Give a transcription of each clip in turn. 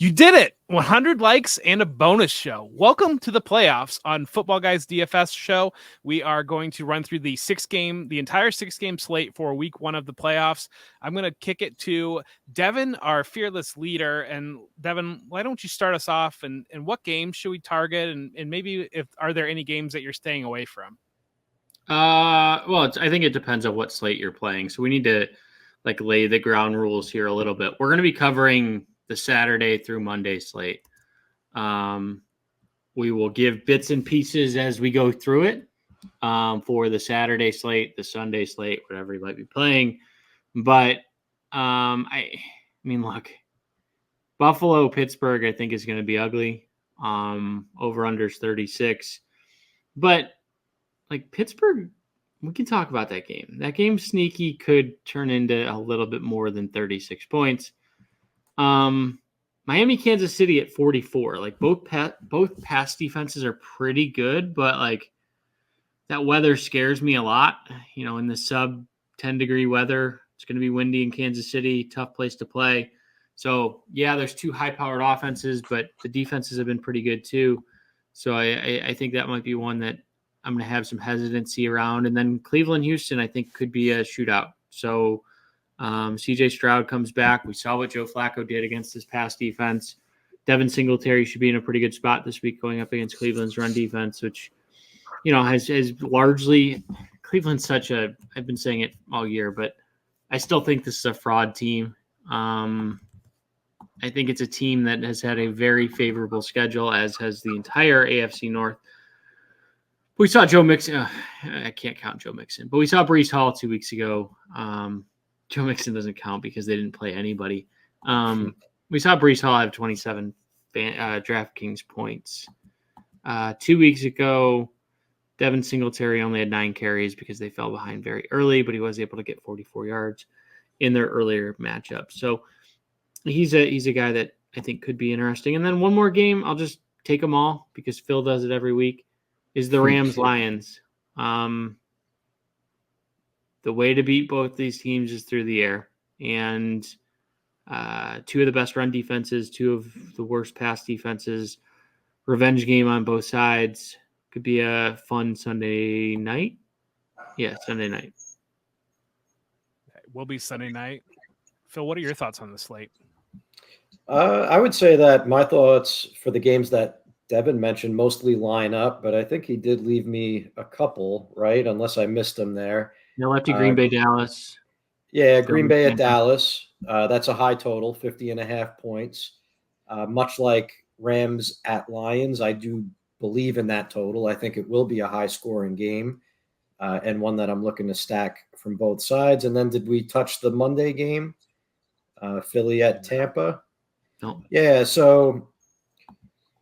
You did it! 100 likes and a bonus show. Welcome to the playoffs on Football Guys DFS show. We are going to run through the entire six game slate for week one of the playoffs. I'm going to kick it to Devin, our fearless leader. And Devin, why don't you start us off? And what games should we target? And maybe are there any games that you're staying away from? Well, I think it depends on what slate you're playing. So we need to lay the ground rules here a little bit. We're going to be covering the Saturday through Monday slate. We will give bits and pieces as we go through it for the Saturday slate, the Sunday slate, whatever you might be playing. But I mean, look, Buffalo, Pittsburgh, I think is going to be ugly. Over unders 36, but Pittsburgh, we can talk about that game. That game sneaky could turn into a little bit more than 36 points. Miami, Kansas City at 44. Both pass defenses are pretty good, but that weather scares me a lot. In the sub 10 degree weather, it's going to be windy in Kansas City, tough place to play. So yeah, there's two high powered offenses, but the defenses have been pretty good too. So I think that might be one that I'm going to have some hesitancy around. And then Cleveland, Houston, I think could be a shootout. So CJ Stroud comes back. We saw what Joe Flacco did against this pass defense. Devin Singletary should be in a pretty good spot this week going up against Cleveland's run defense, which, has largely Cleveland's I've been saying it all year, but I still think this is a fraud team. I think it's a team that has had a very favorable schedule, as has the entire AFC North. We saw Joe Mixon. I can't count Joe Mixon, but we saw Breece Hall 2 weeks ago. Joe Mixon doesn't count because they didn't play anybody. We saw Breece Hall have 27 DraftKings points. 2 weeks ago, Devin Singletary only had 9 carries because they fell behind very early, but he was able to get 44 yards in their earlier matchup. So he's a guy that I think could be interesting. And then one more game, I'll just take them all because Phil does it every week, is the Rams-Lions. The way to beat both these teams is through the air. And two of the best run defenses, two of the worst pass defenses, revenge game on both sides. Could be a fun Sunday night. Yeah, Sunday night. Will be Sunday night. Phil, what are your thoughts on the slate? I would say that my thoughts for the games that Devin mentioned mostly line up, but I think he did leave me a couple, right? Unless I missed them there. No, left to Green Bay, Dallas. Yeah, Green Bay at Dallas. That's a high total, 50.5 points. Much like Rams at Lions, I do believe in that total. I think it will be a high-scoring game and one that I'm looking to stack from both sides. And then did we touch the Monday game? Philly at Tampa? No. Yeah, so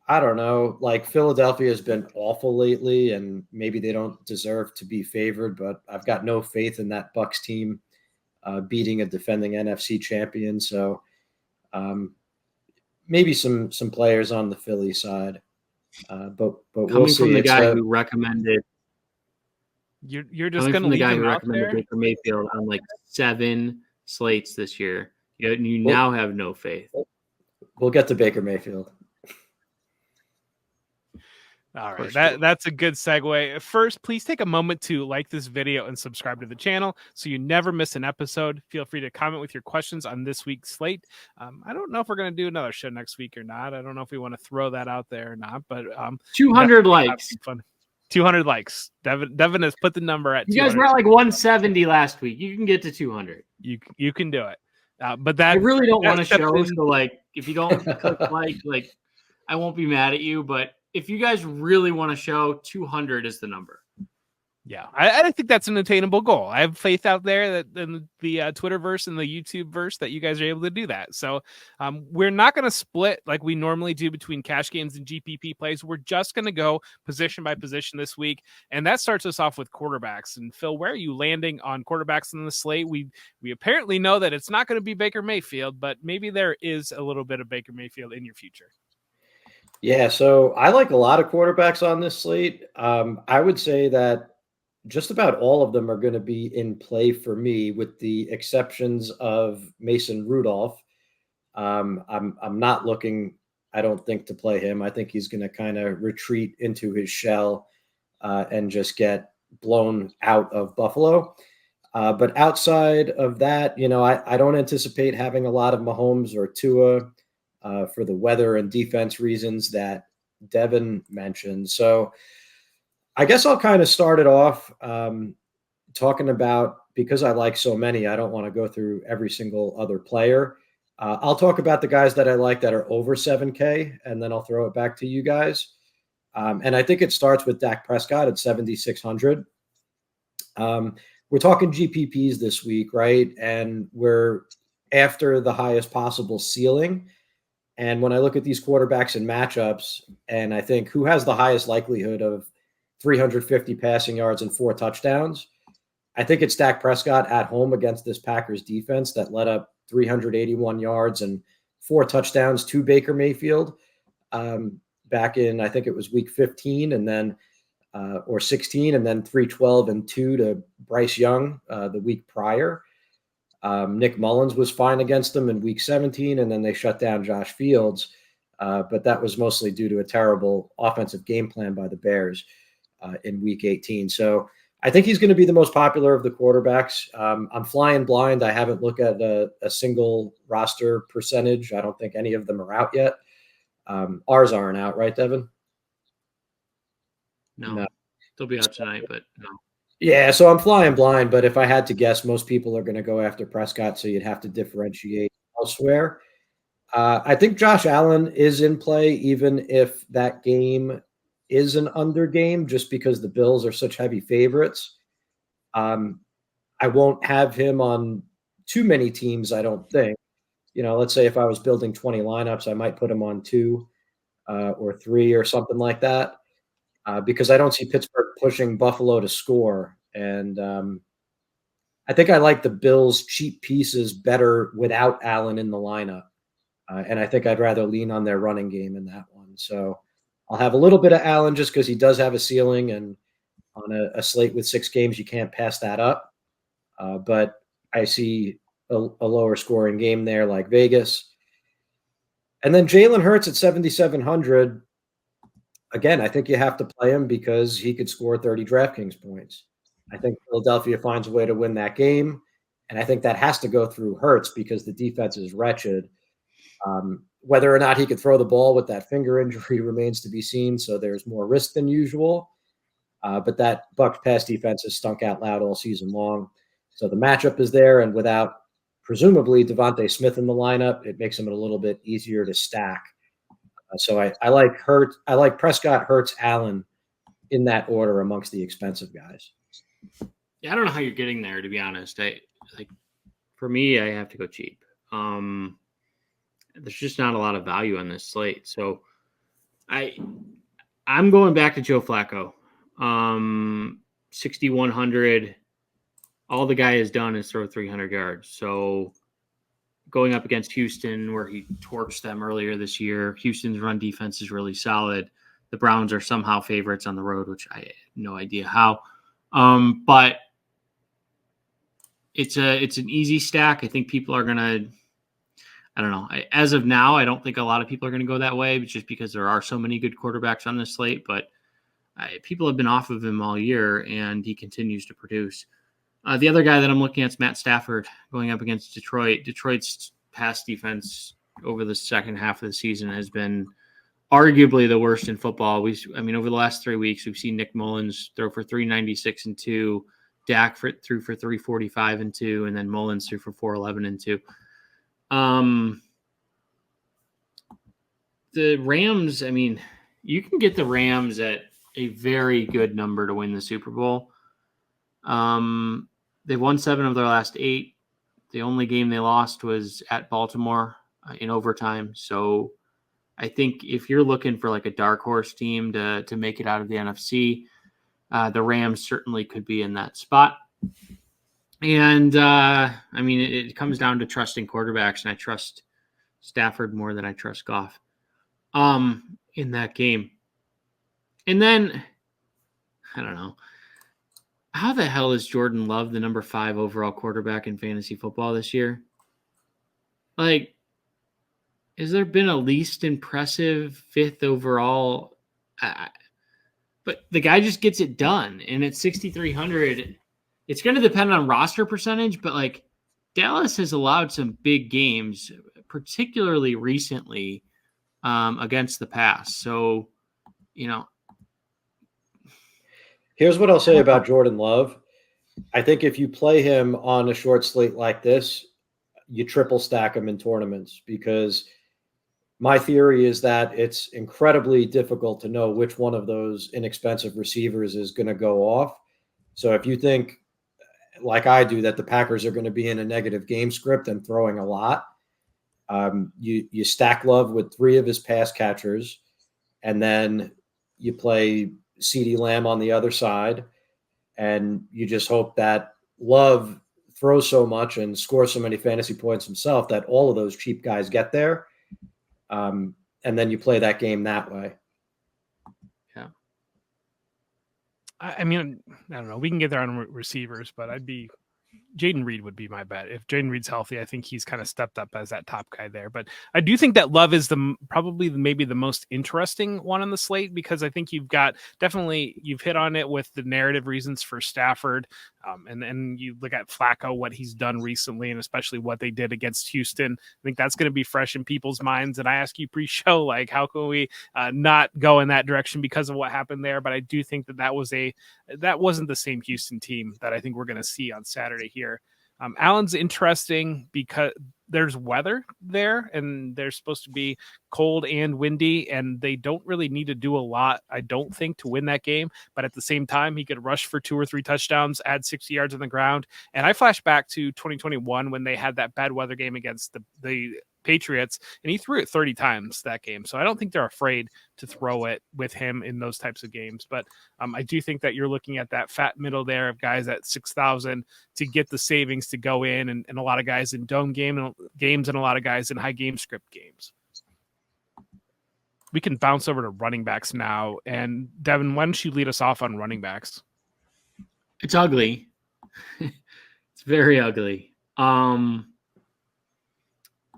I don't know. Philadelphia has been awful lately, and maybe they don't deserve to be favored, but I've got no faith in that Bucs team beating a defending NFC champion. So maybe some players on the Philly side, but we'll coming see. From the guy who recommended. You're just going to leave the guy him who out recommended there? Baker Mayfield on 7 slates this year. You now have no faith. We'll get to Baker Mayfield. All right, that's a good segue. First, please take a moment to like this video and subscribe to the channel so you never miss an episode. Feel free to comment with your questions on this week's slate. I don't know if we're going to do another show next week or not. I don't know if we want to throw that out there or not, but 200 likes. Fun. 200 likes. Devin has put the number at 200. You guys were at 170 last week. You can get to 200. You can do it. But that I really don't want to show. So if you don't click I won't be mad at you. But if you guys really want to show, 200 is the number. Yeah, I think that's an attainable goal. I have faith out there that in the Twitterverse and the YouTubeverse that you guys are able to do that. So we're not going to split like we normally do between cash games and GPP plays. We're just going to go position by position this week. And that starts us off with quarterbacks. And Phil, where are you landing on quarterbacks in the slate? We apparently know that it's not going to be Baker Mayfield, but maybe there is a little bit of Baker Mayfield in your future. Yeah, so I like a lot of quarterbacks on this slate. I would say that just about all of them are going to be in play for me, with the exceptions of Mason Rudolph. I'm not looking, I don't think, to play him. I think he's going to kind of retreat into his shell and just get blown out of Buffalo. But outside of that, I don't anticipate having a lot of Mahomes or Tua for the weather and defense reasons that Devin mentioned. So I guess I'll kind of start it off talking about, because I like so many, I don't want to go through every single other player. I'll talk about the guys that I like that are over 7K, and then I'll throw it back to you guys. And I think it starts with Dak Prescott at 7,600. We're talking GPPs this week, right? And we're after the highest possible ceiling. And when I look at these quarterbacks and matchups, and I think who has the highest likelihood of 350 passing yards and 4 touchdowns, I think it's Dak Prescott at home against this Packers defense that let up 381 yards and 4 touchdowns to Baker Mayfield back in, I think it was week 15 and then or 16, and then 312 and 2 to Bryce Young the week prior. Nick Mullins was fine against them in week 17, and then they shut down Josh Fields. But that was mostly due to a terrible offensive game plan by the Bears in week 18. So I think he's going to be the most popular of the quarterbacks. I'm flying blind. I haven't looked at a single roster percentage. I don't think any of them are out yet. Ours aren't out, right, Devin? No. They'll be out tonight, but no. Yeah, so I'm flying blind, but if I had to guess, most people are going to go after Prescott, so you'd have to differentiate elsewhere. I think Josh Allen is in play, even if that game is an under game, just because the Bills are such heavy favorites. I won't have him on too many teams, I don't think. Let's say if I was building 20 lineups, I might put him on 2 or 3 or something like that. Because I don't see Pittsburgh pushing Buffalo to score. And I think I like the Bills' cheap pieces better without Allen in the lineup. And I think I'd rather lean on their running game in that one. So I'll have a little bit of Allen just because he does have a ceiling. And on a slate with 6 games, you can't pass that up. But I see a lower scoring game there like Vegas. And then Jalen Hurts at 7,700. Again, I think you have to play him because he could score 30 DraftKings points. I think Philadelphia finds a way to win that game, and I think that has to go through Hurts because the defense is wretched. Whether or not he could throw the ball with that finger injury remains to be seen, so there's more risk than usual. But that Bucs pass defense has stunk out loud all season long. So the matchup is there, and without presumably Devontae Smith in the lineup, it makes him a little bit easier to stack. So I like Hurts. I like Prescott, Hurts, Allen in that order amongst the expensive guys. Yeah, I don't know how you're getting there, to be honest. For me, I have to go cheap. There's just not a lot of value on this slate. So I'm going back to Joe Flacco. 6,100. All the guy has done is throw 300 yards. So going up against Houston, where he torched them earlier this year, Houston's run defense is really solid. The Browns are somehow favorites on the road, which I have no idea how. But it's an easy stack. I think people are gonna. I don't know. As of now, I don't think a lot of people are going to go that way, just because there are so many good quarterbacks on this slate. But people have been off of him all year, and he continues to produce. The other guy that I'm looking at is Matt Stafford going up against Detroit. Detroit's pass defense over the second half of the season has been arguably the worst in football. Over the last 3 weeks, we've seen Nick Mullins throw for 396 and 2, Dak threw for 345 and 2, and then Mullins threw for 411 and 2. The Rams, you can get the Rams at a very good number to win the Super Bowl. They've won 7 of their last 8. The only game they lost was at Baltimore in overtime. So I think if you're looking for like a dark horse team to make it out of the NFC, the Rams certainly could be in that spot. And it comes down to trusting quarterbacks, and I trust Stafford more than I trust Goff in that game. And then I don't know. How the hell is Jordan Love the number 5 overall quarterback in fantasy football this year? Like, Has there been a least impressive 5th overall? But the guy just gets it done. And at 6,300, it's going to depend on roster percentage, but like Dallas has allowed some big games, particularly recently against the pass. So, Here's what I'll say about Jordan Love. I think if you play him on a short slate like this, you triple stack him in tournaments, because my theory is that it's incredibly difficult to know which one of those inexpensive receivers is going to go off. So if you think, like I do, that the Packers are going to be in a negative game script and throwing a lot, you stack Love with 3 of his pass catchers, and then you play CeeDee Lamb on the other side, and you just hope that Love throws so much and scores so many fantasy points himself that all of those cheap guys get there. And then you play that game that way. Yeah. I mean, I don't know. We can get there on receivers, but Jaden Reed would be my bet. If Jaden Reed's healthy, I think he's kind of stepped up as that top guy there. But I do think that Love is probably maybe the most interesting one on the slate, because I think you've hit on it with the narrative reasons for Stafford. And then you look at Flacco, what he's done recently, and especially what they did against Houston. I think that's going to be fresh in people's minds. And I ask you pre-show, like, how can we not go in that direction because of what happened there? But I do think that wasn't the same Houston team that I think we're going to see on Saturday here. Allen's interesting because there's weather there, and they're supposed to be cold and windy, and they don't really need to do a lot, I don't think, to win that game. But at the same time, he could rush for 2 or 3 touchdowns, add 60 yards on the ground. And I flash back to 2021 when they had that bad weather game against the Patriots, and he threw it 30 times that game. So I don't think they're afraid to throw it with him in those types of games. But I do think that you're looking at that fat middle there of guys at 6,000 to get the savings to go in, and a lot of guys in dome games and a lot of guys in high game script games. We can bounce over to running backs now. And Devin, why don't you lead us off on running backs? It's ugly. It's very ugly.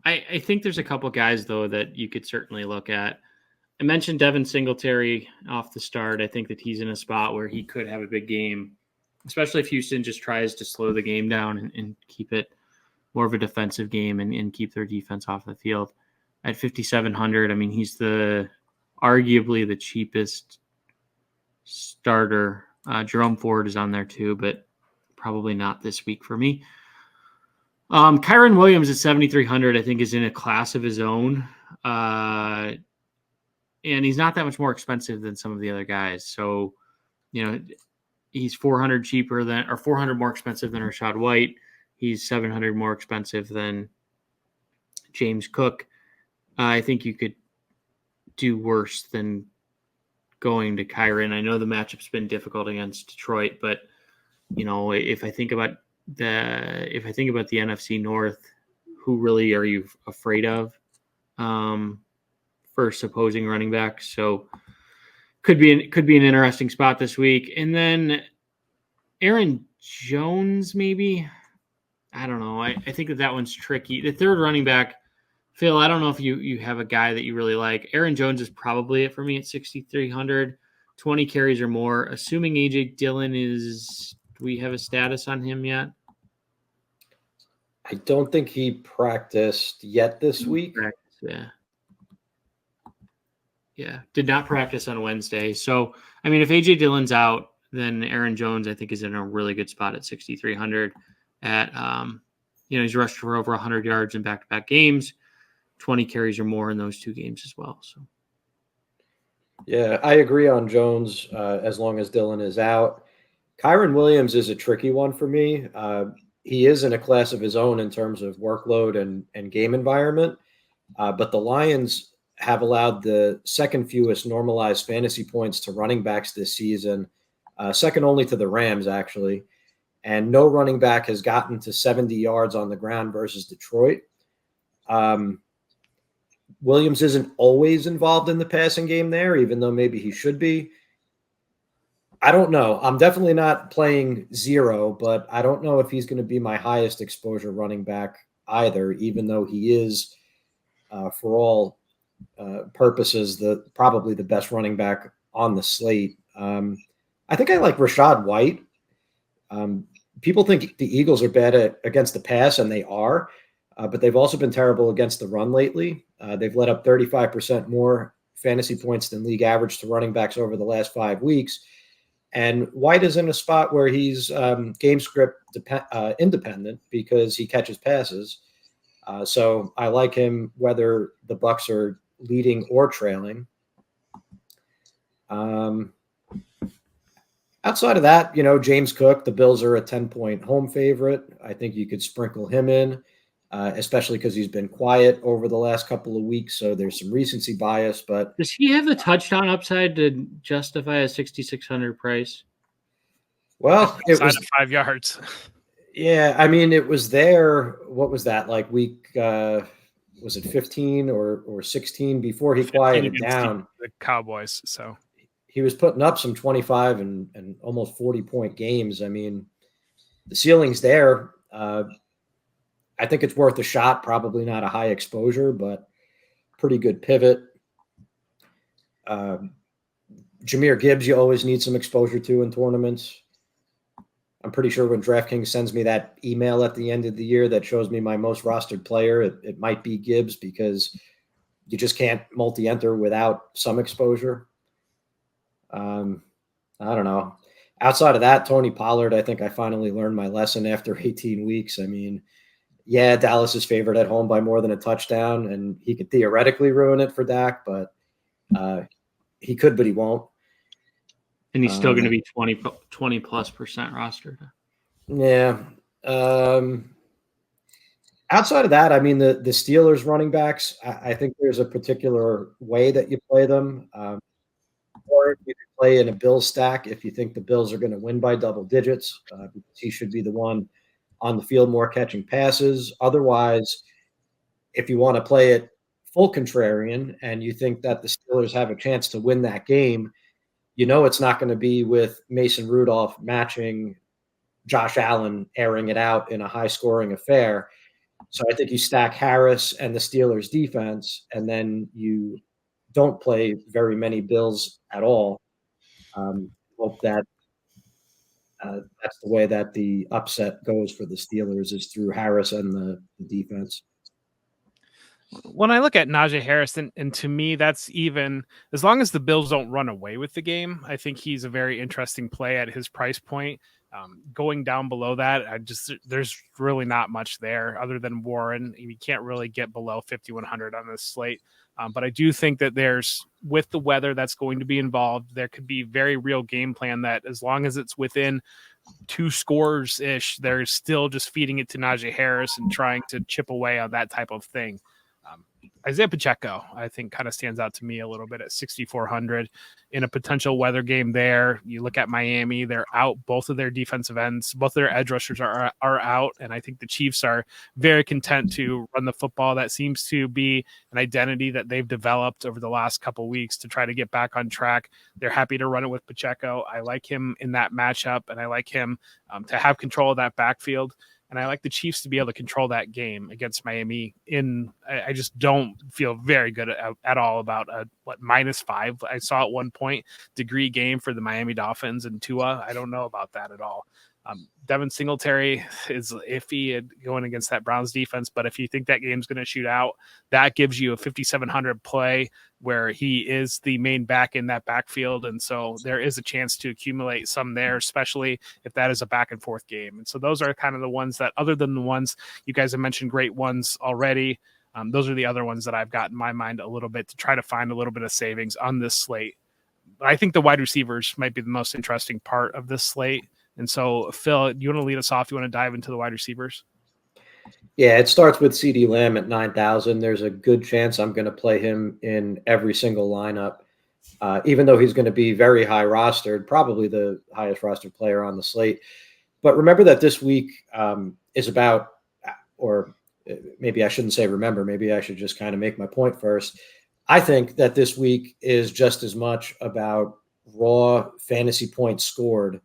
I think there's a couple guys, though, that you could certainly look at. I mentioned Devin Singletary off the start. I think that he's in a spot where he could have a big game, especially if Houston just tries to slow the game down and keep it more of a defensive game and keep their defense off the field. At 5,700, I mean, he's arguably the cheapest starter. Jerome Ford is on there too, but probably not this week for me. Kyron Williams at 7,300, I think, is in a class of his own. And he's not that much more expensive than some of the other guys. So, he's 400 more expensive than Rachaad White. He's 700 more expensive than James Cook. I think you could do worse than going to Kyron. I know the matchup's been difficult against Detroit, but if I think about the NFC North, who really are you afraid of for opposing running backs? So could be an interesting spot this week. And then Aaron Jones, maybe. I don't know. I think that one's tricky. The third running back, Phil, I don't know if you have a guy that you really like. Aaron Jones is probably it for me at 6,300, 20 carries or more. Assuming AJ Dillon is, do we have a status on him yet? I don't think he practiced yet this week. Yeah. Did not practice on Wednesday. So, I mean, if AJ Dillon's out, then Aaron Jones, I think, is in a really good spot at 6,300 he's rushed for over 100 yards in back-to-back games, 20 carries or more in those 2 games as well. So, yeah, I agree on Jones as long as Dillon is out. Kyron Williams is a tricky one for me. He is in a class of his own in terms of workload and game environment, but the Lions have allowed the second fewest normalized fantasy points to running backs this season, second only to the Rams, actually. And no running back has gotten to 70 yards on the ground versus Detroit. Williams isn't always involved in the passing game there, even though maybe he should be. I don't know. I'm definitely not playing zero, but I don't know if he's going to be my highest exposure running back either, even though he is for all purposes, probably the best running back on the slate. I think I like Rashad White. People think the Eagles are bad against the pass, and they are, but they've also been terrible against the run lately. They've let up 35% more fantasy points than league average to running backs over the last 5 weeks. And White is in a spot where he's game script independent because he catches passes. So I like him whether the Bucs are leading or trailing. Outside of that, James Cook, the Bills are a 10-point home favorite. I think you could sprinkle him in, especially because he's been quiet over the last couple of weeks. So there's some recency bias. But does he have the touchdown upside to justify a 6,600 price? Well, it was 5 yards. Yeah, I mean, it was there. What was that, like week? Was it 15 or 16 before he quieted down? The Cowboys. So he was putting up some 25 and almost 40-point games. I mean, the ceiling's there. I think it's worth a shot. Probably not a high exposure, but pretty good pivot. Jahmyr Gibbs, you always need some exposure to in tournaments. I'm pretty sure when DraftKings sends me that email at the end of the year that shows me my most rostered player, it might be Gibbs because you just can't multi-enter without some exposure. I don't know. Outside of that, Tony Pollard, I think I finally learned my lesson after 18 weeks. I mean, yeah, Dallas is favored at home by more than a touchdown, and he could theoretically ruin it for Dak, but he could, but he won't. And he's still going to be 20 plus percent rostered. Yeah. Outside of that, I mean, the Steelers running backs, I think there's a particular way that you play them. Or you can play in a Bills stack if you think the Bills are going to win by double digits, because he should be the one on the field more catching passes. Otherwise, if you want to play it full contrarian and you think that the Steelers have a chance to win that game, it's not going to be with Mason Rudolph matching Josh Allen airing it out in a high-scoring affair. So I think you stack Harris and the Steelers' defense, and then you don't play very many Bills at all. Hope that that's the way that the upset goes for the Steelers is through Harris and the defense. When I look at Najee Harris, and to me, that's even as long as the Bills don't run away with the game, I think he's a very interesting play at his price point. Going down below that, there's really not much there other than Warren. You can't really get below 5,100 on this slate. But I do think that with the weather that's going to be involved, there could be very real game plan that as long as it's within 2 scores ish, they're still just feeding it to Najee Harris and trying to chip away on that type of thing. Isaiah Pacheco, I think, kind of stands out to me a little bit at 6,400 in a potential weather game there. You look at Miami, they're out. Both of their defensive ends, both of their edge rushers are out. And I think the Chiefs are very content to run the football. That seems to be an identity that they've developed over the last couple of weeks to try to get back on track. They're happy to run it with Pacheco. I like him in that matchup, and I like him to have control of that backfield. And I like the Chiefs to be able to control that game against Miami. I just don't feel very good at all about -5. I saw at one point degree game for the Miami Dolphins and Tua. I don't know about that at all. Devin Singletary is iffy going against that Browns defense, but if you think that game's going to shoot out, that gives you a 5,700 play where he is the main back in that backfield. And so there is a chance to accumulate some there, especially if that is a back and forth game. And so those are kind of the ones that, other than the ones you guys have mentioned, great ones already. Those are the other ones that I've got in my mind a little bit to try to find a little bit of savings on this slate. But I think the wide receivers might be the most interesting part of this slate. And so, Phil, you want to lead us off? You want to dive into the wide receivers? Yeah, it starts with CeeDee Lamb at 9,000. There's a good chance I'm going to play him in every single lineup, even though he's going to be very high rostered, probably the highest rostered player on the slate. But remember that this week is about, or maybe I shouldn't say remember, maybe I should just kind of make my point first. I think that this week is just as much about raw fantasy points scored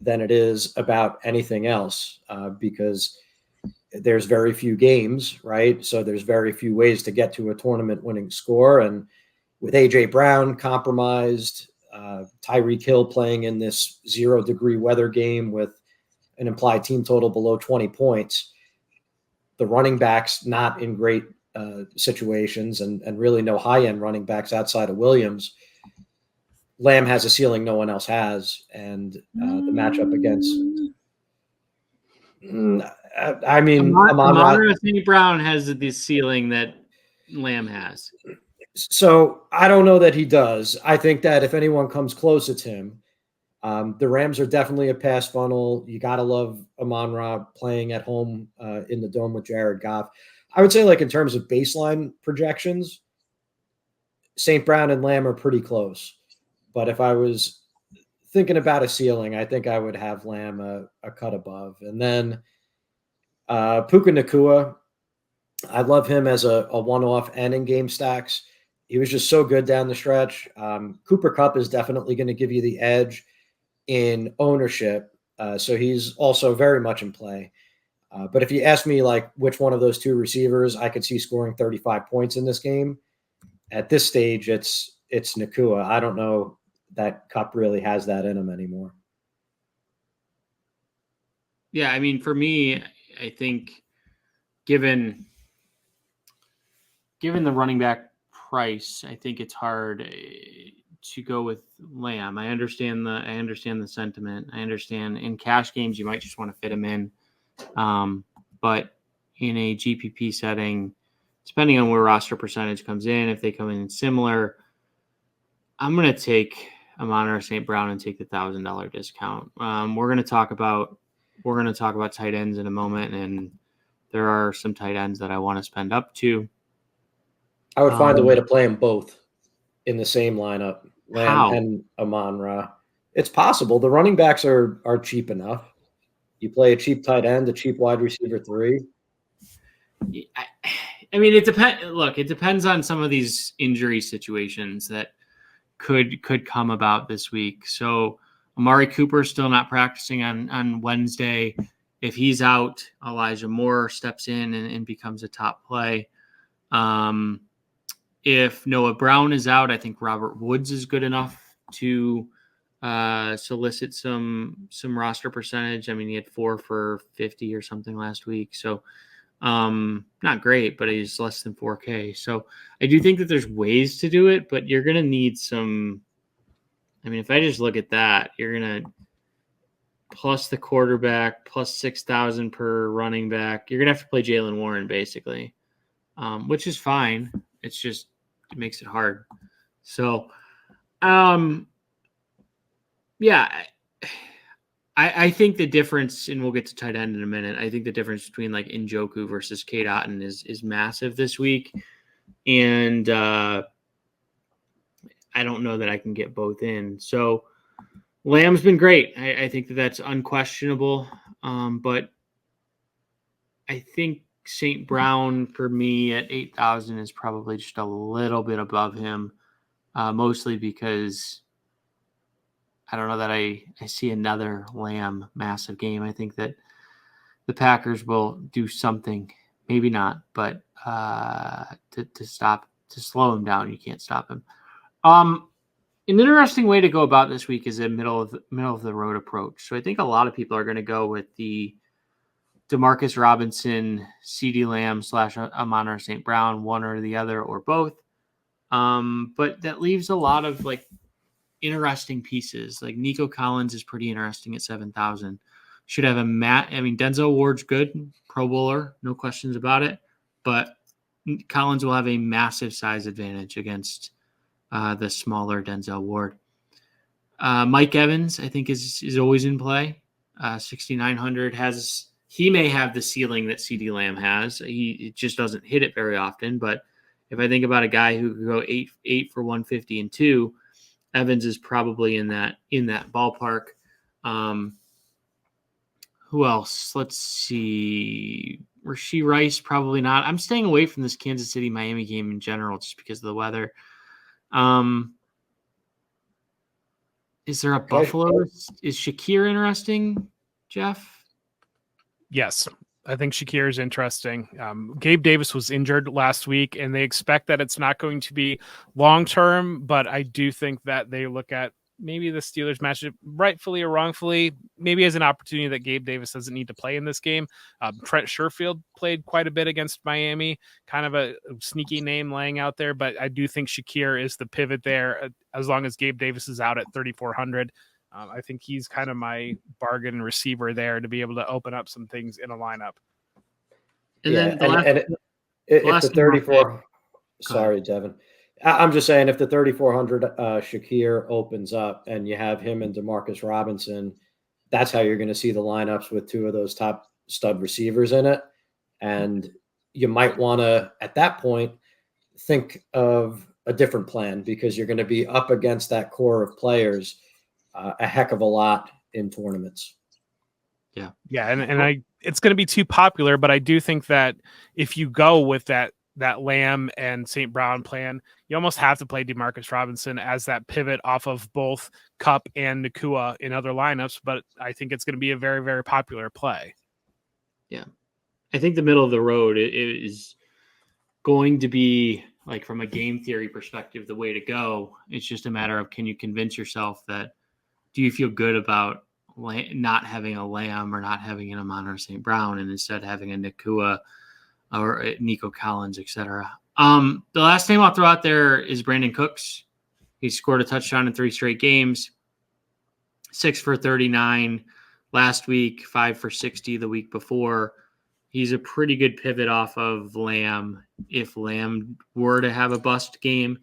than it is about anything else, because there's very few games, right? So there's very few ways to get to a tournament winning score. And with AJ Brown compromised, Tyreek Hill playing in this 0-degree weather game with an implied team total below 20 points, the running backs not in great situations, and really no high-end running backs outside of Williams. Lamb has a ceiling no one else has, and the matchup against I mean, Amon-Ra St. Brown has the ceiling that Lamb has. So I don't know that he does. I think that if anyone comes close, it's him. The Rams are definitely a pass funnel. You got to love Amon-Ra playing at home in the Dome with Jared Goff. I would say, like, in terms of baseline projections, St. Brown and Lamb are pretty close. But if I was thinking about a ceiling, I think I would have Lamb a cut above. And then Puka Nacua, I love him as a one-off and in game stacks. He was just so good down the stretch. Cooper Kupp is definitely going to give you the edge in ownership. So he's also very much in play. But if you ask me, like, which one of those two receivers I could see scoring 35 points in this game, at this stage, it's Nacua. I don't know that Kupp really has that in him anymore. Yeah, I mean, for me, I think given the running back price, I think it's hard to go with Lamb. I understand the sentiment. I understand in cash games you might just want to fit him in, but in a GPP setting, depending on where roster percentage comes in, if they come in similar, I'm going to take Amon-Ra St. Brown and take the $1,000 discount. We're going to talk about tight ends in a moment, and there are some tight ends that I want to spend up to. I would find a way to play them both in the same lineup, Lamb and Amon-Ra. It's possible. The running backs are cheap enough. You play a cheap tight end, a cheap wide receiver 3. I mean, it depends. Look, it depends on some of these injury situations that could come about this week. So Amari Cooper still not practicing on Wednesday. If he's out, Elijah Moore steps in and becomes a top play. If Noah Brown is out, I think Robert Woods is good enough to solicit some roster percentage. I mean, he had 4 for 50 or something last week. So not great, but he's less than 4K. So I do think that there's ways to do it, but you're going to need some. I mean, if I just look at that, you're going to plus the quarterback, plus 6,000 per running back. You're going to have to play Jaylen Warren basically, which is fine. It's just, it makes it hard. So, yeah, I think the difference, and we'll get to tight end in a minute, I think the difference between like Njoku versus Cade Otton is massive this week. And I don't know that I can get both in. So Lamb's been great. I think that's unquestionable. But I think St. Brown for me at 8,000 is probably just a little bit above him, mostly because I don't know that I see another Lamb massive game. I think that the Packers will do something, maybe not, but to slow him down. You can't stop him. An interesting way to go about this week is a middle of the road approach. So I think a lot of people are going to go with the Demarcus Robinson, CeeDee Lamb / Amon-Ra St. Brown, one or the other or both. But that leaves a lot of like interesting pieces. Like Nico Collins is pretty interesting at 7,000. Should have Denzel Ward's good, Pro Bowler, no questions about it. But Collins will have a massive size advantage against the smaller Denzel Ward. Mike Evans, I think, is always in play. 6,900 he may have the ceiling that CeeDee Lamb has. He just doesn't hit it very often. But if I think about a guy who could go 8 for 150 and 2, Evans is probably in that ballpark. Who else? Let's see. Rashee Rice, probably not. I'm staying away from this Kansas City Miami game in general just because of the weather. Is there a Buffalo? Is Shakir interesting, Jeff? Yes. I think Shakir is interesting. Gabe Davis was injured last week, and they expect that it's not going to be long-term, but I do think that they look at maybe the Steelers matchup, rightfully or wrongfully, maybe as an opportunity that Gabe Davis doesn't need to play in this game. Trent Sherfield played quite a bit against Miami, kind of a sneaky name laying out there, but I do think Shakir is the pivot there as long as Gabe Davis is out at 3,400. I think he's kind of my bargain receiver there to be able to open up some things in a lineup. And yeah, then if the 34, sorry, Devin, I'm just saying if the 3,400 Shakir opens up and you have him and Demarcus Robinson, that's how you're going to see the lineups with two of those top stud receivers in it. And you might want to, at that point, think of a different plan because you're going to be up against that core of players a heck of a lot in tournaments. Yeah, and it's going to be too popular, but I do think that if you go with that Lamb and St. Brown plan, you almost have to play Demarcus Robinson as that pivot off of both Kupp and Nakua in other lineups, but I think it's going to be a very, very popular play. Yeah. I think the middle of the road is going to be, like, from a game theory perspective, the way to go. It's just a matter of, can you convince yourself that, do you feel good about not having a Lamb or not having an Amon-Ra St. Brown and instead having a Nakua or Nico Collins, etc. The last name I'll throw out there is Brandon Cooks. He scored a touchdown in 3 straight games, 6 for 39 last week, 5 for 60 the week before. He's a pretty good pivot off of Lamb. If Lamb were to have a bust game,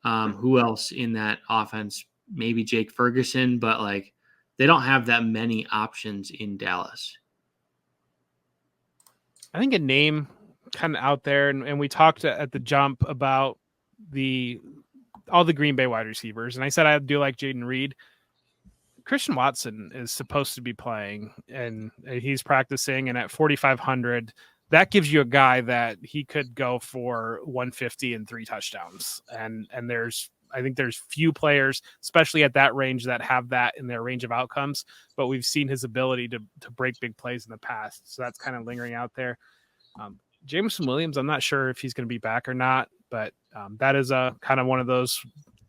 who else in that offense? Maybe Jake Ferguson, but like they don't have that many options in Dallas. I think a name kind of out there, and we talked at the jump about all the Green Bay wide receivers, and I said I do like Jaden Reed. Christian Watson is supposed to be playing, and he's practicing, and at 4,500, that gives you a guy that he could go for 150 and 3 touchdowns. And I think there's few players, especially at that range, that have that in their range of outcomes, but we've seen his ability to break big plays in the past. So that's kind of lingering out there. Jameson Williams, I'm not sure if he's going to be back or not, but that is a kind of one of those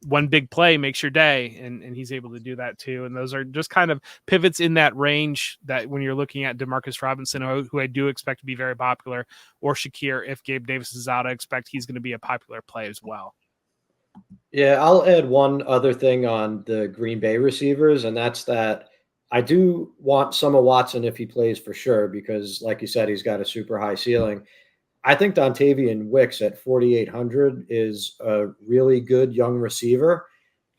one big play makes your day, and he's able to do that too. And those are just kind of pivots in that range that when you're looking at Demarcus Robinson, who I do expect to be very popular, or Shakir, if Gabe Davis is out, I expect he's going to be a popular play as well. Yeah, I'll add one other thing on the Green Bay receivers, and that's that I do want some of Watson if he plays for sure, because like you said, he's got a super high ceiling. I think Dontavian Wicks at 4,800 is a really good young receiver.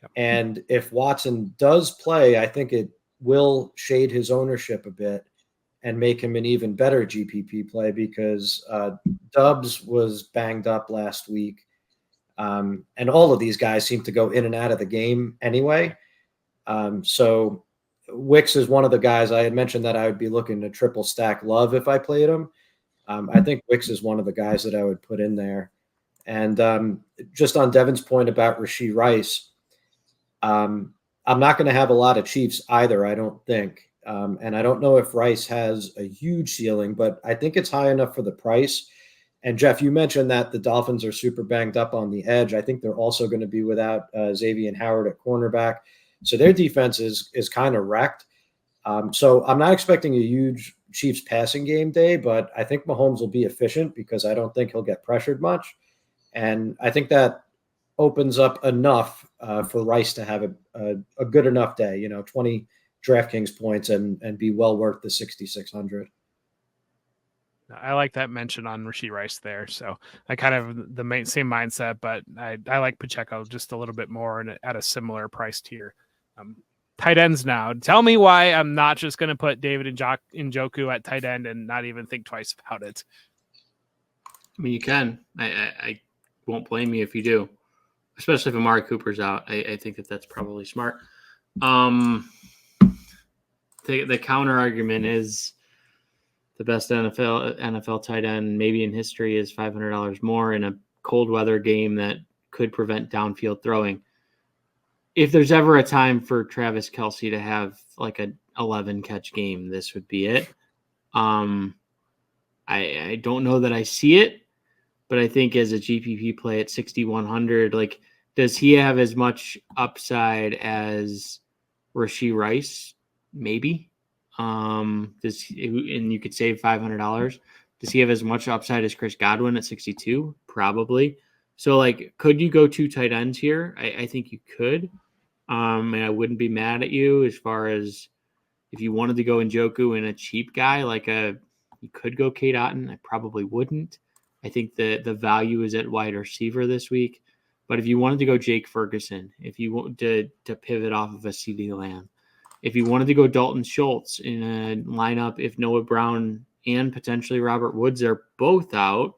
Yep. And if Watson does play, I think it will shade his ownership a bit and make him an even better GPP play because Dubs was banged up last week. And all of these guys seem to go in and out of the game anyway. So Wicks is one of the guys I had mentioned that I would be looking to triple stack Love if I played him. I think Wicks is one of the guys that I would put in there. And just on Devin's point about Rashee Rice, I'm not going to have a lot of Chiefs either, I don't think. And I don't know if Rice has a huge ceiling, but I think it's high enough for the price. And Jeff, you mentioned that the Dolphins are super banged up on the edge. I think they're also going to be without Xavier Howard at cornerback. So their defense is kind of wrecked. So I'm not expecting a huge Chiefs passing game day, but I think Mahomes will be efficient because I don't think he'll get pressured much. And I think that opens up enough for Rice to have a good enough day, 20 DraftKings points and be well worth the 6,600. I like that mention on Rashee Rice there. So I kind of have the same mindset, but I like Pacheco just a little bit more and at a similar price tier. Tight ends now. Tell me why I'm not just going to put David Njoku at tight end and not even think twice about it. I mean, you can. I won't blame you if you do, especially if Amari Cooper's out. I think that's probably smart. The counter argument is the best NFL tight end maybe in history is $500 more in a cold weather game that could prevent downfield throwing. If there's ever a time for Travis Kelce to have like an 11 catch game, this would be it. I don't know that I see it, but I think as a GPP play at 6,100, like, does he have as much upside as Rashee Rice? Maybe. And you could save $500. Does he have as much upside as Chris Godwin at 62? Probably. So, like, could you go 2 tight ends here? I think you could. And I wouldn't be mad at you as far as if you wanted to go Njoku and a cheap guy you could go Kate Otten. I probably wouldn't. I think the value is at wide receiver this week. But if you wanted to go Jake Ferguson, if you wanted to pivot off of a CeeDee Lamb, if you wanted to go Dalton Schultz in a lineup, if Noah Brown and potentially Robert Woods are both out,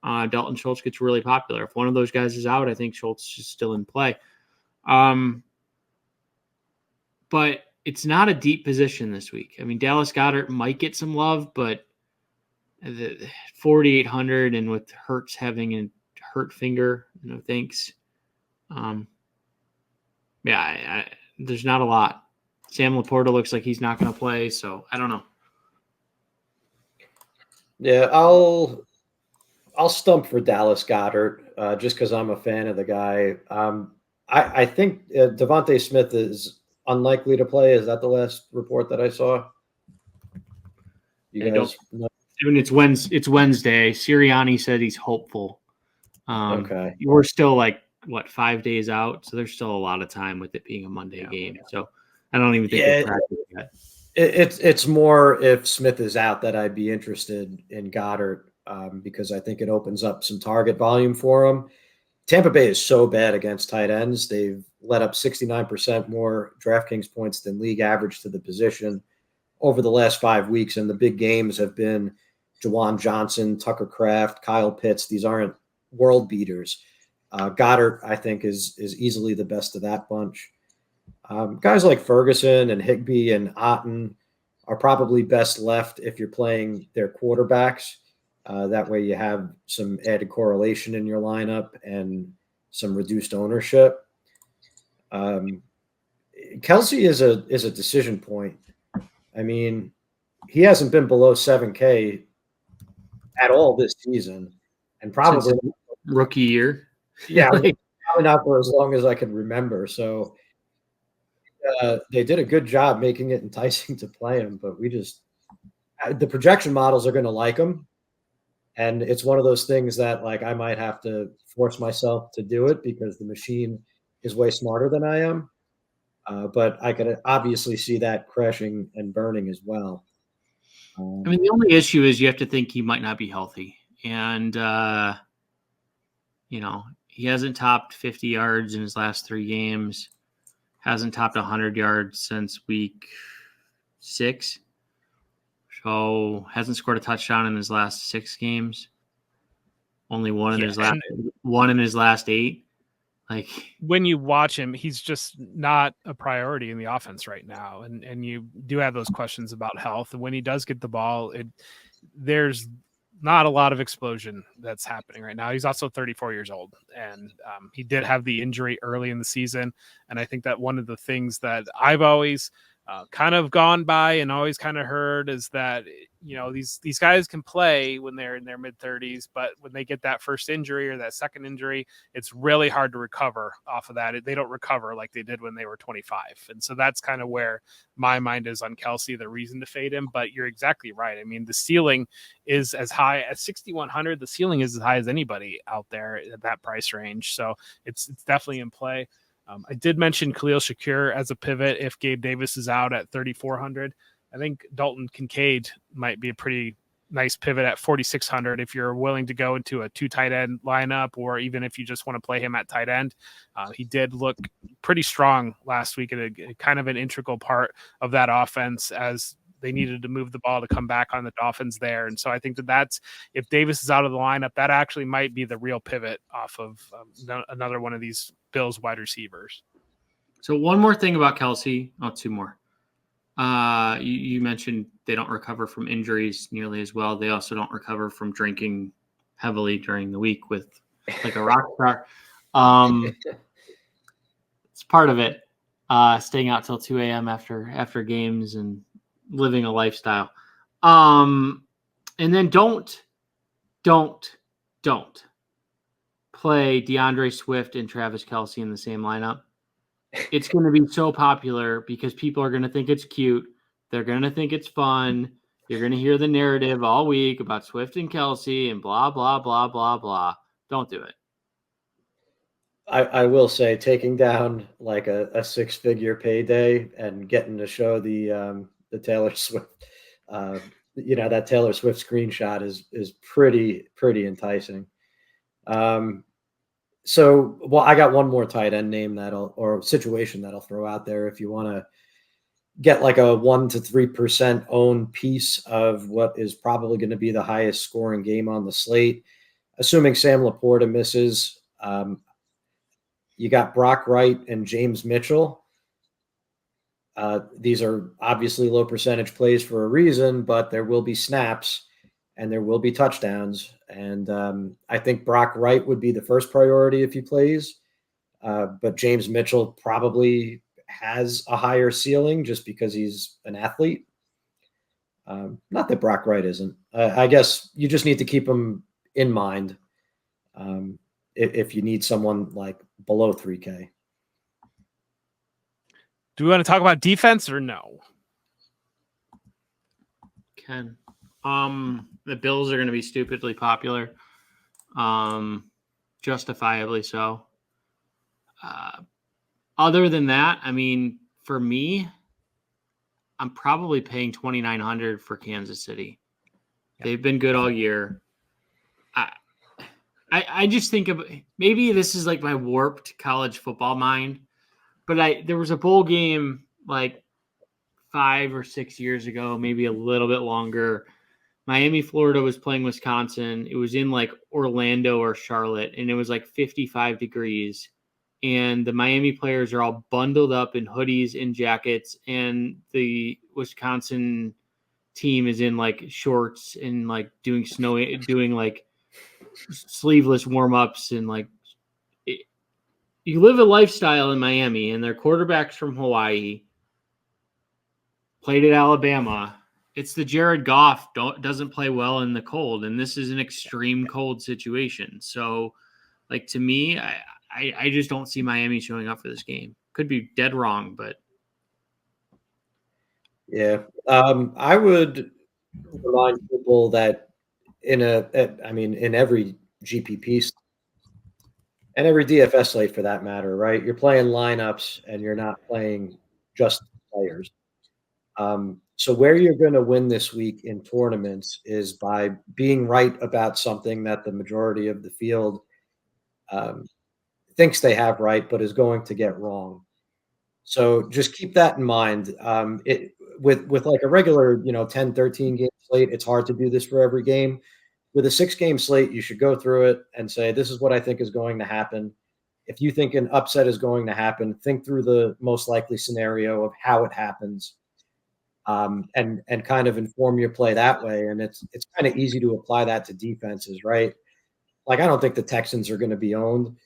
Dalton Schultz gets really popular. If one of those guys is out, I think Schultz is still in play. But it's not a deep position this week. I mean, Dallas Goedert might get some love, but the 4,800 and with Hurts having a hurt finger, thanks. There's not a lot. Sam Laporta looks like he's not going to play, so I don't know. Yeah, I'll stump for Dallas Goedert just because I'm a fan of the guy. I think Devontae Smith is unlikely to play. Is that the last report that I saw? You guys know? It's Wednesday. Sirianni said he's hopeful. Okay. We're still 5 days out, so there's still a lot of time with it being a Monday game. So I don't even think it's practice yet. It's more if Smith is out that I'd be interested in Goddard because I think it opens up some target volume for him. Tampa Bay is so bad against tight ends. They've let up 69% more DraftKings points than league average to the position over the last 5 weeks. And the big games have been Jawan Johnson, Tucker Kraft, Kyle Pitts. These aren't world beaters. Goddard, I think, is easily the best of that bunch. Guys like Ferguson and Higbee and Otten are probably best left if you're playing their quarterbacks. That way you have some added correlation in your lineup and some reduced ownership. Kelsey is a decision point. I mean, he hasn't been below 7K at all this season, and probably rookie year. Yeah, probably not for as long as I can remember. So they did a good job making it enticing to play him, but the projection models are going to like him. And it's one of those things that I might have to force myself to do it because the machine is way smarter than I am. But I could obviously see that crashing and burning as well. The only issue is you have to think he might not be healthy. And, he hasn't topped 50 yards in his last 3 games, hasn't topped 100 yards since week 6. So hasn't scored a touchdown in his last 6 games. Only one in his last 8. When you watch him, he's just not a priority in the offense right now. And you do have those questions about health. And when he does get the ball, there's not a lot of explosion that's happening right now. He's also 34 years old, and he did have the injury early in the season. And I think that one of the things that I've always kind of gone by and always kind of heard is that, these guys can play when they're in their mid-30s, but when they get that first injury or that second injury, it's really hard to recover off of that. They don't recover like they did when they were 25. And so that's kind of where my mind is on Kelsey, the reason to fade him. But you're exactly right. I mean, the ceiling is as high as 6,100. The ceiling is as high as anybody out there at that price range. So it's definitely in play. I did mention Khalil Shakir as a pivot if Gabe Davis is out at 3,400. I think Dalton Kincaid might be a pretty nice pivot at 4,600 if you're willing to go into a 2 tight end lineup, or even if you just want to play him at tight end. He did look pretty strong last week at a kind of an integral part of that offense as they needed to move the ball to come back on the Dolphins there. And so I think that's, if Davis is out of the lineup, that actually might be the real pivot off of another one of these Bills wide receivers. So one more thing about Kelsey. 2 more. You mentioned they don't recover from injuries nearly as well. They also don't recover from drinking heavily during the week with a rock star. It's part of it. Staying out till 2 a.m. after games and living a lifestyle. And then don't play DeAndre Swift and Travis Kelce in the same lineup. It's going to be so popular because people are going to think it's cute. They're going to think it's fun. You're going to hear the narrative all week about Swift and Kelce and blah, blah, blah, blah, blah. Don't do it. I will say taking down like a 6-figure payday and getting to show the Taylor Swift, that Taylor Swift screenshot is pretty enticing. So, well, I got one more tight end name or situation that'll throw out there if you want to get like a 1 to 3% owned piece of what is probably going to be the highest scoring game on the slate. Assuming Sam Laporta misses, you got Brock Wright and James Mitchell. These are obviously low percentage plays for a reason, but there will be snaps and there will be touchdowns. And I think Brock Wright would be the first priority if he plays. But James Mitchell probably has a higher ceiling just because he's an athlete. Not that Brock Wright isn't. I guess you just need to keep him in mind if you need someone like below 3K. Do we want to talk about defense or no? Ken. The Bills are going to be stupidly popular. Justifiably so. Other than that, I mean, for me, I'm probably paying $2,900 for Kansas City. They've been good all year. I just think of maybe this is like my warped college football mind, but there was a bowl game like 5 or 6 years ago, maybe a little bit longer. Miami, Florida was playing Wisconsin. It was in like Orlando or Charlotte, and it was like 55 degrees. And the Miami players are all bundled up in hoodies and jackets, and the Wisconsin team is in like shorts and like doing like sleeveless warm-ups and like you live a lifestyle in Miami, and their quarterback's from Hawaii, played at Alabama. It's the Jared Goff doesn't play well in the cold, and this is an extreme cold situation. So, like, to me, I just don't see Miami showing up for this game. Could be dead wrong, but yeah, I would remind people that in every GPP and every DFS slate for that matter, right? You're playing lineups and you're not playing just players. So where you're going to win this week in tournaments is by being right about something that the majority of the field thinks they have right, but is going to get wrong. So just keep that in mind. With like a regular, 10, 13 game slate, it's hard to do this for every game. With a 6-game slate, you should go through it and say, this is what I think is going to happen. If you think an upset is going to happen, think through the most likely scenario of how it happens. And kind of inform your play that way. And it's kind of easy to apply that to defenses, right? Like, I don't think the Texans are going to be owned.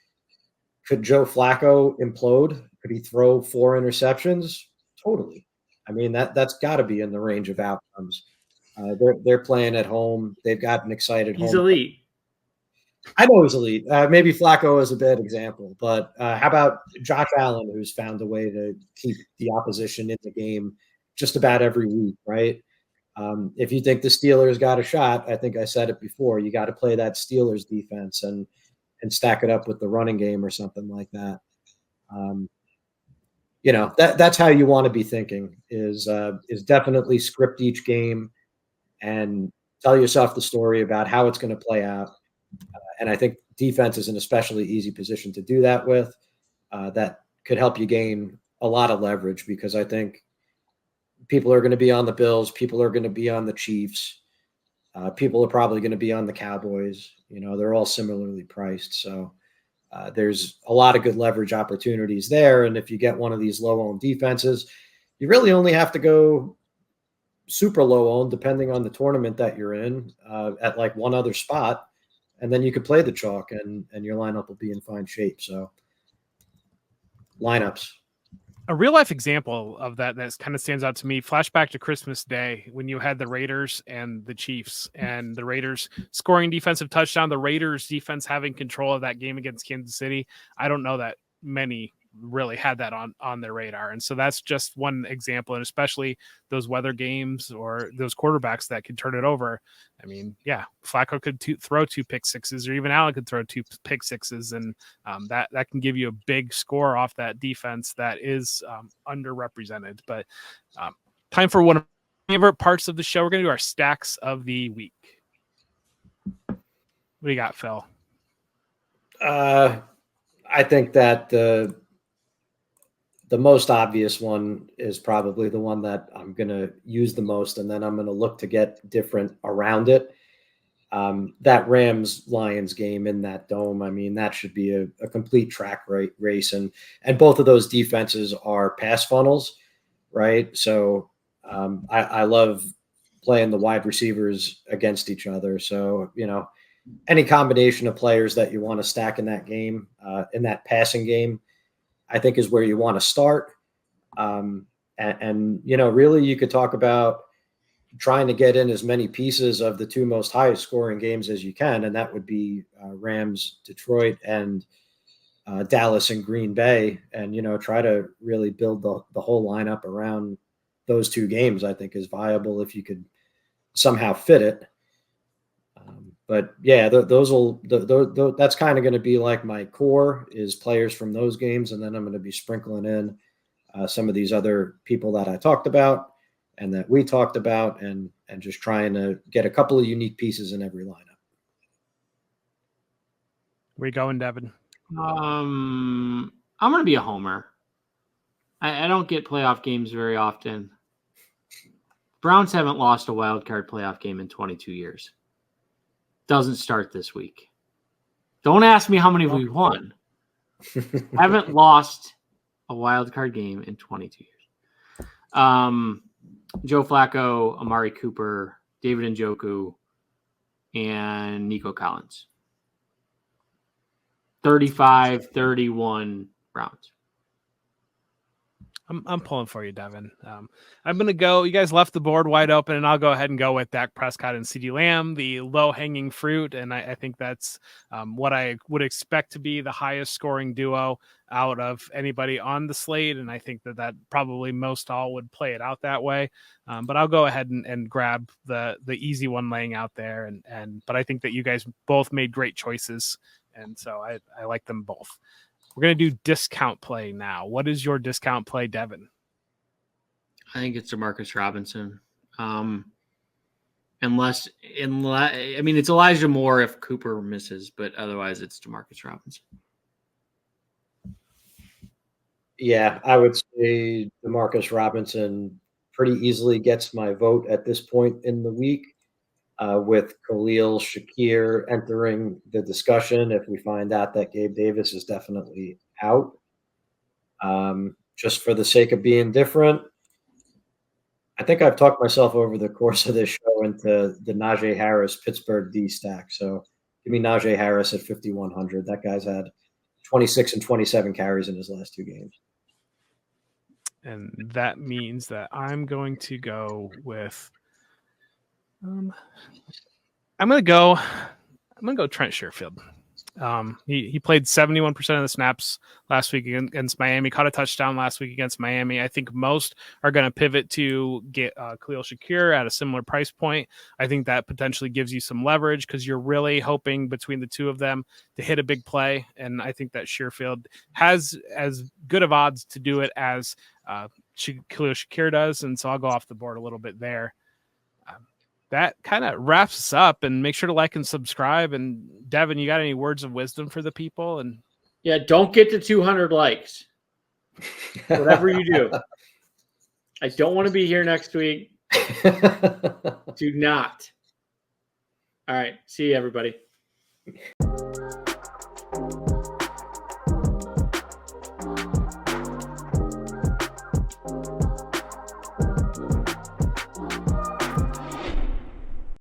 Could Joe Flacco implode? Could he throw 4 interceptions? Totally. I mean, that's got to be in the range of outcomes. They're playing at home. They've got an excited he's home. elite. I know he's elite. Maybe Flacco is a bad example, but how about Josh Allen, who's found a way to keep the opposition in the game just about every week, right? If you think the Steelers got a shot, I think I said it before, you got to play that Steelers defense and stack it up with the running game or something like that. That's how you want to be thinking is definitely script each game and tell yourself the story about how it's going to play out. And I think defense is an especially easy position to do that with. That could help you gain a lot of leverage because I think people are going to be on the Bills. People are going to be on the Chiefs. People are probably going to be on the Cowboys. They're all similarly priced. So there's a lot of good leverage opportunities there. And if you get one of these low-owned defenses, you really only have to go super low-owned depending on the tournament that you're in at like one other spot. And then you could play the chalk and your lineup will be in fine shape. So lineups. A real life example of that kind of stands out to me. Flashback to Christmas Day when you had the Raiders and the Chiefs, and the Raiders scoring defensive touchdown, the Raiders defense having control of that game against Kansas City. I don't know that many really had that on their radar. And so that's just one example. And especially those weather games or those quarterbacks that could turn it over. I mean, yeah, Flacco could throw 2 pick sixes, or even Allen could throw 2 pick sixes. And that can give you a big score off that defense that is underrepresented. But time for one of my favorite parts of the show. We're going to do our stacks of the week. What do you got, Phil? I think that the most obvious one is probably the one that I'm going to use the most, and then I'm going to look to get different around it. That Rams-Lions game in that dome, I mean, that should be a complete track race. And both of those defenses are pass funnels, right? So I love playing the wide receivers against each other. So, any combination of players that you want to stack in that game, in that passing game, I think is where you want to start. And really you could talk about trying to get in as many pieces of the 2 most highest scoring games as you can. And that would be Rams, Detroit, and Dallas and Green Bay. And, try to really build the whole lineup around those 2 games, I think is viable if you could somehow fit it. But yeah, that's kind of going to be like my core is players from those games. And then I'm going to be sprinkling in some of these other people that I talked about and that we talked about, and just trying to get a couple of unique pieces in every lineup. Where you going, Devin? I'm going to be a homer. I don't get playoff games very often. Browns haven't lost a wild card playoff game in 22 years. Doesn't start this week. Don't ask me how many we won. Haven't lost a wild card game in 22 years. Joe Flacco, Amari Cooper, David Njoku, and Nico Collins. 35-31 Browns. I'm pulling for you, Devin. I'm going to go. You guys left the board wide open, and I'll go ahead and go with Dak Prescott and CeeDee Lamb, the low-hanging fruit. And I think that's what I would expect to be the highest scoring duo out of anybody on the slate. And I think that probably most all would play it out that way. But I'll go ahead and grab the easy one laying out there. But I think that you guys both made great choices. And so I like them both. We're going to do discount play now. What is your discount play, Devin? I think it's DeMarcus Robinson. Unless I mean, it's Elijah Moore if Cooper misses, but otherwise it's DeMarcus Robinson. Yeah, I would say DeMarcus Robinson pretty easily gets my vote at this point in the week. With Khalil Shakir entering the discussion if we find out that Gabe Davis is definitely out. Just for the sake of being different, I think I've talked myself over the course of this show into the Najee Harris Pittsburgh D stack. So give me Najee Harris at 5,100. That guy's had 26 and 27 carries in his last 2 games. And that means that I'm going to go with I'm gonna go Trent Sherfield. He played 71% of the snaps last week against Miami, caught a touchdown last week against Miami. I think most are going to pivot to get Khalil Shakir at a similar price point. I think that potentially gives you some leverage because you're really hoping between the 2 of them to hit a big play. And I think that Sherfield has as good of odds to do it as Khalil Shakir does. And so I'll go off the board a little bit there. That kind of wraps us up, and make sure to like and subscribe. And Devin, you got any words of wisdom for the people? And yeah, don't get to 200 likes. Whatever you do. I don't want to be here next week. Do not. All right. See you, everybody.